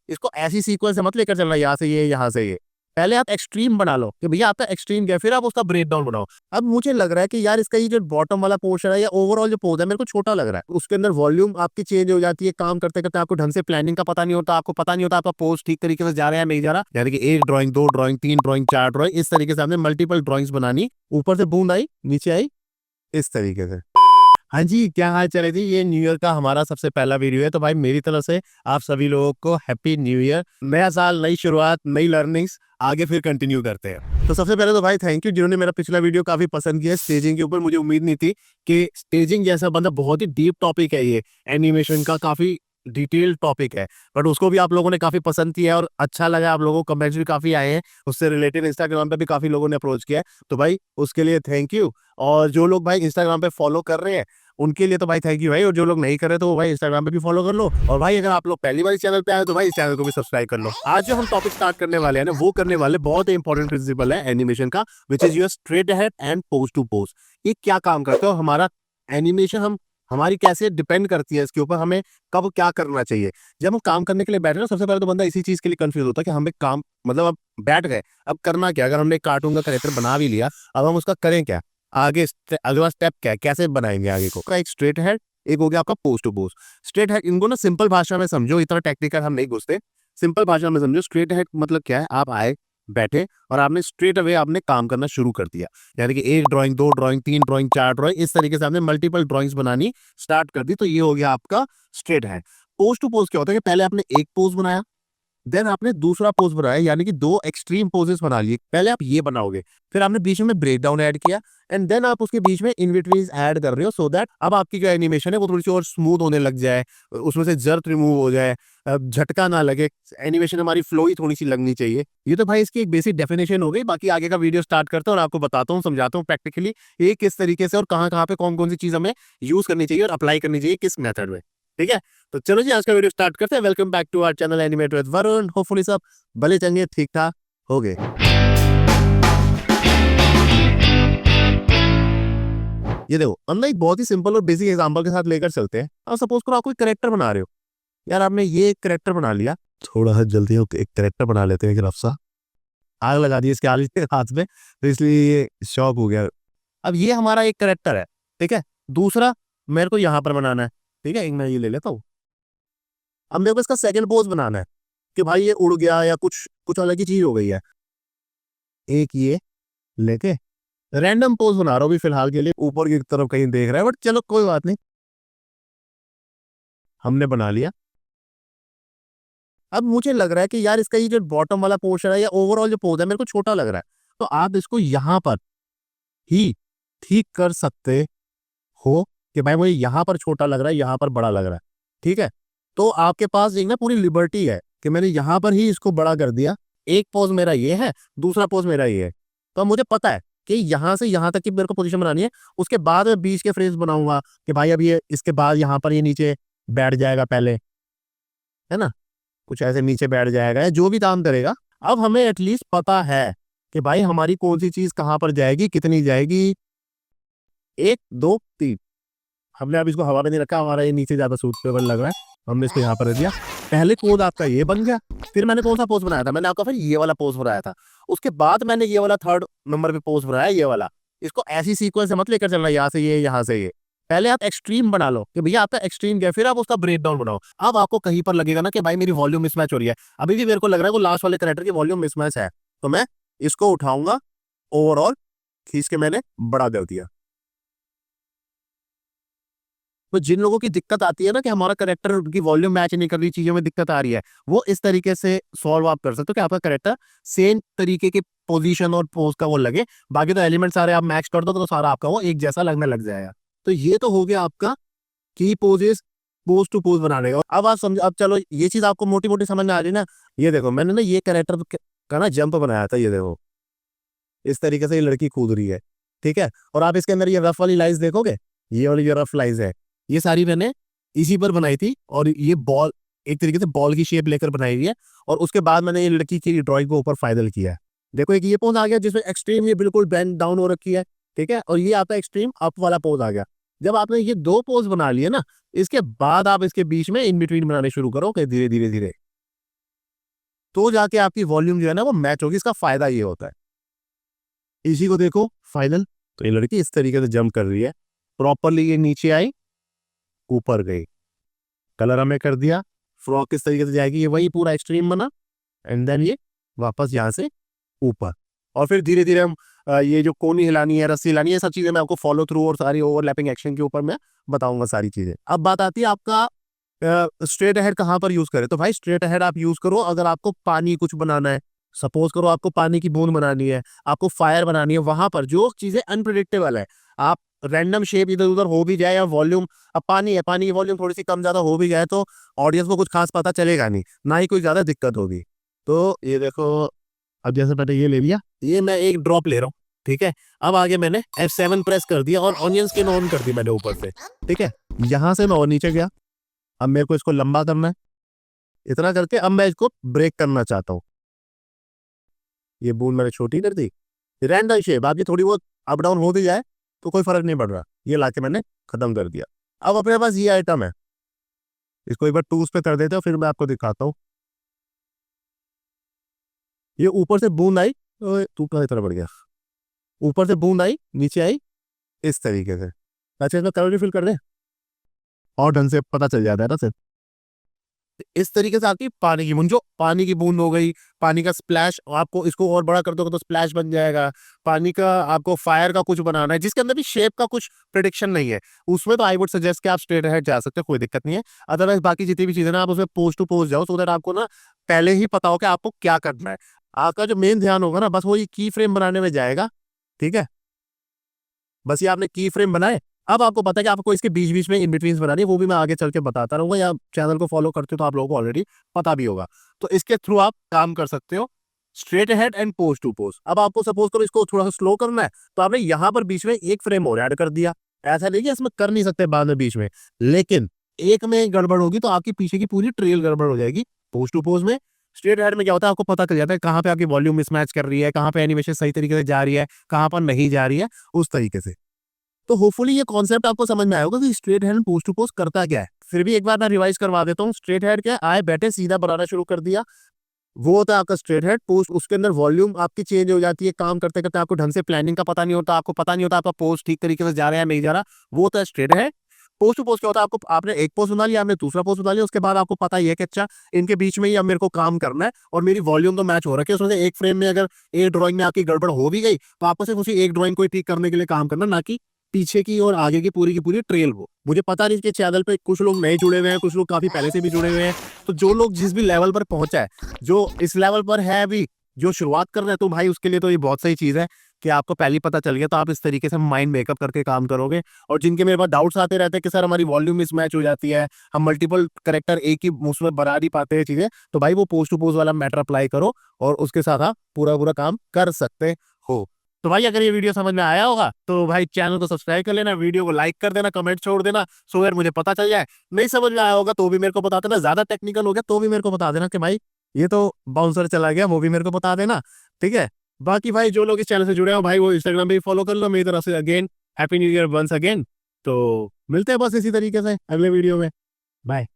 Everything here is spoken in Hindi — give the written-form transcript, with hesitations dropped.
इसको ऐसी सीक्वेंस से मत लेकर चलना, यहाँ से ये, यहाँ से ये। पहले आप एक्सट्रीम बना लो कि भैया आपका एक्सट्रीम क्या है, फिर आप उसका ब्रेक डाउन बनाओ। अब मुझे लग रहा है कि यार इसका ये जो बॉटम वाला पोर्शन है या ओवरऑल जो पोज है मेरे को छोटा लग रहा है। उसके अंदर वॉल्यूम आपकी चेंज हो जाती है, काम करते करते आपको ढंग से प्लानिंग का पता नहीं होता, आपको पता नहीं होता आपका पोज ठीक तरीके से जा रहा है नहीं जा रहा। यानी कि एक ड्राइंग, दो ड्राइंग, तीन ड्राइंग, चार ड्राइंग, इस तरीके से आपने मल्टीपल ड्राइंग्स बनानी। ऊपर से बूंद आई, नीचे आई, इस तरीके से। हाँ जी, क्या हाल चाल है जी। ये न्यू ईयर का हमारा सबसे पहला वीडियो है, तो भाई मेरी तरफ से आप सभी लोगों को हैप्पी न्यू ईयर। नया साल, नई शुरुआत, नई लर्निंग्स, आगे फिर कंटिन्यू करते हैं। तो सबसे पहले तो भाई थैंक यू जिन्होंने मेरा पिछला वीडियो काफी पसंद किया स्टेजिंग के ऊपर। मुझे उम्मीद नहीं थी कि स्टेजिंग जैसा बंदा, बहुत ही डीप टॉपिक है ये, एनिमेशन का काफी डिटेल टॉपिक है, बट उसको भी आप लोगों ने काफी पसंद किया है और अच्छा लगा। आप लोगों को कमेंट्स भी काफी आए हैं, उससे रिलेटेड इंस्टाग्राम पे भी काफी लोगों ने अप्रोच किया है, तो भाई उसके लिए थैंक यू। और जो लोग भाई इंस्टाग्राम पे फॉलो कर रहे हैं उनके लिए तो भाई थैंक यू भाई, और जो लोग नहीं कर रहे तो वो भाई इंस्टाग्राम पे भी फॉलो कर लो। और भाई अगर आप लोग पहली बार इस चैनल पे आए तो भाई इस चैनल को भी सब्सक्राइब कर लो। आज जो हम टॉपिक स्टार्ट करने वाले हैं ना, वो करने वाले बहुत ही इंपॉर्टेंट प्रिंसिपल है एनिमेशन का, which is your straight head and pose to pose. ये क्या काम करता है, हमारा एनिमेशन हम हमारी कैसे डिपेंड करती है इसके ऊपर, हमें कब क्या करना चाहिए। जब हम काम करने के लिए बैठे ना, सबसे पहले तो बंदा इसी चीज के लिए कंफ्यूज होता है कि हम एक काम, मतलब अब बैठ गए, अब करना क्या। अगर हमने कार्टून का कैरेक्टर बना भी लिया, अब हम उसका करें क्या, आगे अगला स्टेप क्या है, कैसे बनाएंगे आगे को। एक स्ट्रेट हेड, एक हो गया आपका pose to pose. Straight head, इनको ना सिंपल भाषा में समझो, इतना टेक्निकल हम नहीं घुसते, सिंपल भाषा में समझो। स्ट्रेट हेड मतलब क्या है, आप आए, बैठे और आपने स्ट्रेट अवे आपने काम करना शुरू कर दिया। यानी कि एक ड्राइंग, दो ड्राइंग, तीन ड्राइंग, चार ड्राइंग, इस तरीके से आपने मल्टीपल ड्राइंग्स बनानी स्टार्ट कर दी, तो ये हो गया आपका straight hand. Pose to pose क्या होता है कि पहले आपने एक पोज बनाया, देन आपने दूसरा पोज बनाया, यानी कि दो एक्सट्रीम पोजेस बना लिए। पहले आप ये बनाओगे, फिर आपने बीच में ब्रेक डाउन ऐड किया, एंड देन आप उसके बीच में इनविटरीज ऐड कर रहे हो, सो दैट अब आपकी जो एनिमेशन है वो थोड़ी सी और स्मूथ होने लग जाए, उसमें से जर्क रिमूव हो जाए, झटका ना लगे, एनिमेशन हमारी फ्लो ही थोड़ी सी लगनी चाहिए। ये तो भाई इसकी एक बेसिक डेफिनेशन हो गई। बाकी आगे का वीडियो स्टार्ट करते हैं और आपको बताता हूँ, समझाता हूँ प्रैक्टिकली ये किस तरीके से और कहाँ कहाँ पे कौन कौन सी चीज हमें यूज करनी चाहिए और अप्लाई करनी चाहिए किस मेथड में। ठीक है, तो चलो जी आज का वीडियो स्टार्ट करते हैं। Welcome back to our channel animate with Varun. Hopefully सब भले चंगे ठीक ठाक हो गए। ये देखो, हम एक बहुत ही सिंपल और बेसिक एग्जांपल के साथ लेकर चलते हैं। अब सपोज करो आप कोई करेक्टर बना रहे हो, यार आपने ये एक करेक्टर बना लिया, थोड़ा सा जल्दी हो एक करेक्टर बना लेते हैं, एक रफ सा आग लगा दी इसके हाथ में, तो इसलिए ये शॉक हो गया। अब ये हमारा एक करेक्टर है, ठीक है। दूसरा मेरे को यहाँ पर बनाना है, ठीक है, एक मैं ये ले लेता हूँ। अब मेरे को इसका सेकंड पोज बनाना है कि भाई ये उड़ गया या कुछ कुछ अलग ही चीज हो गई है। एक ये लेके रैंडम पोज बना रहा हूँ अभी फिलहाल के लिए, ऊपर की तरफ कहीं देख रहा है, बट चलो कोई बात नहीं, हमने बना लिया। अब मुझे लग रहा है कि यार इसका ये जो बॉटम वाला पोर्शन है या ओवरऑल जो पोज है मेरे को छोटा लग रहा है, तो आप इसको यहाँ पर ही ठीक कर सकते हो कि भाई मुझे यहाँ पर छोटा लग रहा है, यहाँ पर बड़ा लग रहा है, ठीक है। तो आपके पास एक ना पूरी लिबर्टी है कि मैंने यहाँ पर ही इसको बड़ा कर दिया। एक पोज मेरा ये है, दूसरा पोज मेरा ये है, तो अब मुझे पता है कि यहाँ से यहाँ तक की मेरे को पोजीशन बनानी है। उसके बाद मैं बीच के फ्रेज बनाऊंगा कि भाई अब ये इसके बाद यहाँ पर ये नीचे बैठ जाएगा पहले, है ना, कुछ ऐसे नीचे बैठ जाएगा या जो भी काम करेगा। अब हमें एटलीस्ट पता है कि भाई हमारी कौन सी चीज कहाँ पर जाएगी, कितनी जाएगी। एक, दो, तीन, हमने अब इसको हवा में नहीं रखा, हमारा ये नीचे ज्यादा सूटेबल लग रहा है, हमने इसको यहाँ पर रख दिया। पहले पोज आपका ये बन गया, फिर मैंने कौन सा पोज बनाया था, मैंने आपका फिर ये वाला पोज बनाया था। उसके बाद मैंने ये वाला थर्ड नंबर पे पोज बनाया, ये वाला। इसको ऐसी सीक्वेंस से मत लेकर चलना, यहाँ से ये, यहाँ से ये। पहले आप एक्सट्रीम बना लो कि भैया आपका एक्सट्रीम क्या है, फिर आप उसका ब्रेक डाउन बनाओ। अब आपको कहीं पर लगेगा ना कि भाई मेरी वॉल्यूम मिसमैच हो रही है, अभी भी मेरे को लग रहा है वो लास्ट वाले करेक्टर की वॉल्यूम मिसमैच है, तो मैं इसको उठाऊंगा, ओवरऑल खींच के मैंने बड़ा कर दिया। तो जिन लोगों की दिक्कत आती है ना कि हमारा करेक्टर की वॉल्यूम मैच नहीं कर रही, चीजों में दिक्कत आ रही है, वो इस तरीके से सॉल्व आप कर सकते हो कि आपका करेक्टर सेम तरीके के पोजीशन और पोज का वो लगे। बाकी तो एलिमेंट सारे आप मैच कर दो तो सारा आपका वो एक जैसा लगने लग जाएगा। तो ये तो हो गया आपका की पोजेस, पोज टू पोज बनाने का। अब आप समझ, अब चलो ये चीज आपको मोटी मोटी समझ में आ रही है ना। ये देखो मैंने ना ये कैरेक्टर का ना जंप बनाया था, ये देखो इस तरीके से ये लड़की कूद रही है, ठीक है। और आप इसके अंदर ये रफ वाली लाइंस देखोगे, ये वाली जो रफ लाइंस है ये सारी मैंने इसी पर बनाई थी, और ये बॉल एक तरीके से बॉल की शेप लेकर बनाई हुई है। और उसके बाद मैंने ये लड़की की ड्राइंग को ऊपर फाइनल किया है। देखो एक ये पोज आ गया जिसमें एक्सट्रीम ये बिल्कुल बेंड डाउन हो रखी है, ठीक है, और ये आपका एक्सट्रीम अप वाला पोज आ गया। जब आपने ये दो पोज बना लिए ना, इसके बाद आप इसके बीच में इन बिटवीन बनाने शुरू करो धीरे धीरे धीरे। तो जाके आपकी वॉल्यूम जो है ना वो मैच होगी। इसका फायदा ये होता है। इसी को देखो फाइनल, तो ये लड़की इस तरीके से जंप कर रही है, प्रॉपरली ये नीचे आई, ऊपर गई, कलर हमें कर दिया, फ्रॉक किस तरीके से जाएगी, ये वही पूरा एक्सट्रीम बना, एंड देन ये वापस यहाँ से ऊपर। और फिर धीरे धीरे हम ये जो कोनी हिलानी है, रस्सी हिलानी है, सब चीजें मैं आपको फॉलो थ्रू और सारी ओवरलैपिंग एक्शन के ऊपर मैं बताऊंगा सारी चीजें। अब बात आती है आपका स्ट्रेट अहेड कहाँ पर यूज करें। तो भाई स्ट्रेट अहेड आप यूज करो अगर आपको पानी कुछ बनाना है, सपोज करो आपको पानी की बूंद बनानी है, आपको फायर बनानी है, वहां पर जो चीजें अनप्रिडिक्टेबल है, आप रैंडम शेप इधर उधर हो भी जाए या वॉल्यूम, अब पानी है, पानी की वॉल्यूम थोड़ी सी कम ज्यादा हो भी जाए तो ऑडियंस को कुछ खास पता चलेगा नहीं, ना ही कोई ज्यादा दिक्कत होगी। तो ये देखो, अब जैसे मैंने ये ले लिया, ये मैं एक ड्रॉप ले रहा हूँ, ठीक है। अब आगे मैंने F7 प्रेस कर दिया और ऑनियन स्किन ऑन कर दी मैंने ऊपर से, ठीक है। यहां से मैं और नीचे गया, अब मेरे को इसको लंबा करना है, इतना करके अब मैं इसको ब्रेक करना चाहता हूँ। ये बूंद मैंने छोटी कर दी, रैंडम शेप, आप ये थोड़ी बहुत अप डाउन हो भी जाए तो कोई फर्क नहीं पड़ रहा, ये लाके मैंने खत्म कर दिया। अब अपने पास ये आइटम है, इसको एक बार टूल्स पे कर देते हो, फिर मैं आपको दिखाता हूँ। ये ऊपर से बूंद आई, ओए तू कहाँ तरह बढ़ गया, ऊपर से बूंद आई, नीचे आई, इस तरीके से। अच्छा इसमें कलर फिल कर दे और ढंग से पता चल जाता है ना सर। इस तरीके से आपकी पानी की बूंद, जो पानी की बूंद हो गई, पानी का स्प्लैश, आपको इसको और बड़ा कर दोगे तो स्प्लैश बन जाएगा। पानी का आपको फायर का कुछ बनाना है जिसके अंदर भी शेप का कुछ प्रिडिक्शन नहीं है, उसमें तो आई वुड सजेस्ट कि आप स्ट्रेट अहेड जा सकते हो, कोई दिक्कत नहीं है। अदरवाइज बाकी जितनी भी चीजें ना आप उसमें पोज टू पोज जाओ, सो दैट आपको ना पहले ही पता हो कि आपको क्या करना है। आपका जो मेन ध्यान होगा ना बस वो ये की फ्रेम बनाने में जाएगा, ठीक है। बस ये आपने की फ्रेम बनाए, अब आपको पता है कि आपको इसके बीच बीच में इन बिटवीन बनानी है, वो भी मैं आगे चल के बताता रहूंगा, या चैनल को फॉलो करते हो तो आप लोगों को ऑलरेडी पता भी होगा। तो इसके थ्रू आप काम कर सकते हो, straight ahead and pose to pose. अब आपको सपोज करो इसको थोड़ा सा स्लो करना है, तो आपने यहाँ पर बीच में एक फ्रेम और ऐड कर दिया, ऐसा नहीं कि इसमें कर नहीं सकते बाद में बीच में, लेकिन एक में गड़बड़ होगी तो आपकी पीछे की पूरी ट्रेल गड़बड़ हो जाएगी। पोज टू पोज में, स्ट्रेट हेड में क्या होता है, आपको पता चल जाता है कहाँ पे आपकी वॉल्यूम मिसमैच कर रही है, कहाँ पे एनिमेशन सही तरीके से जा रही है, कहाँ पर नहीं जा रही है, उस तरीके से। तो होपफुली ये कॉन्सेप्ट आपको समझ में आया होगा कि straight head post to post करता क्या है। फिर भी एक बार मैं रिवाइज करवा देता हूँ। स्ट्रेट हेड क्या, आए बैठे सीधा बनाना शुरू कर दिया, वो होता है आपका स्ट्रेट हेड पोस्ट। उसके अंदर वॉल्यूम आपकी चेंज हो जाती है, काम करते करते आपको ढंग से प्लानिंग का पता नहीं होता, आपको पता नहीं होता आपका पोस्ट ठीक तरीके से जा रहा है नहीं जा रहा, वो होता है straight head. Post to post क्या होता है, आपको आपने एक पोस्ट बना लिया, आपने दूसरा पोस्ट बना लिया, उसके बाद आपको पता ही है कि अच्छा इनके बीच में ही अब मेरे को काम करना है और मेरी वॉल्यूम तो मैच हो रखी है। उसमें से एक फ्रेम में अगर एक ड्राइंग में आपकी गड़बड़ हो भी गई तो आपको सिर्फ उसी एक ड्राइंग को ठीक करने के लिए काम करना, ना कि पीछे की और आगे की पूरी ट्रेल हो। मुझे पता नहीं कि चैनल पे कुछ लोग नए जुड़े हुए हैं, कुछ लोग काफी पहले से भी जुड़े हुए हैं, तो जो लोग जिस भी लेवल पर पहुंचा है, जो इस लेवल पर है अभी, जो शुरुआत कर रहे हैं, तो भाई उसके लिए तो ये बहुत सही चीज है कि आपको पहले पता चल गया, तो आप इस तरीके से माइंड मेकअप करके काम करोगे। और जिनके मेरे पास डाउट्स आते रहते हैं कि सर हमारी वॉल्यूम मिसमैच हो जाती है, हम मल्टीपल करेक्टर एक ही उसमें बना नहीं पाते हैं चीजें, तो भाई वो पोस्ट टू पोस्ट वाला मैटर अप्लाई करो और उसके साथ आप पूरा पूरा काम कर सकते हो। तो भाई अगर ये वीडियो समझ में आया होगा तो भाई चैनल को सब्सक्राइब कर लेना, वीडियो को लाइक कर देना, कमेंट छोड़ देना, सो यार मुझे पता चल जाए। नहीं समझ में आया होगा तो भी मेरे को बता देना, ज्यादा टेक्निकल हो गया तो भी मेरे को बता देना कि भाई ये तो बाउंसर चला गया, वो भी मेरे को बता देना, ठीक है। बाकी भाई जो लोग इस चैनल से जुड़े हो भाई वो इंस्टाग्राम पे फॉलो कर लो मेरी तरफ से। Again happy new year once again. तो मिलते हैं बस इसी तरीके से अगले वीडियो में, बाय।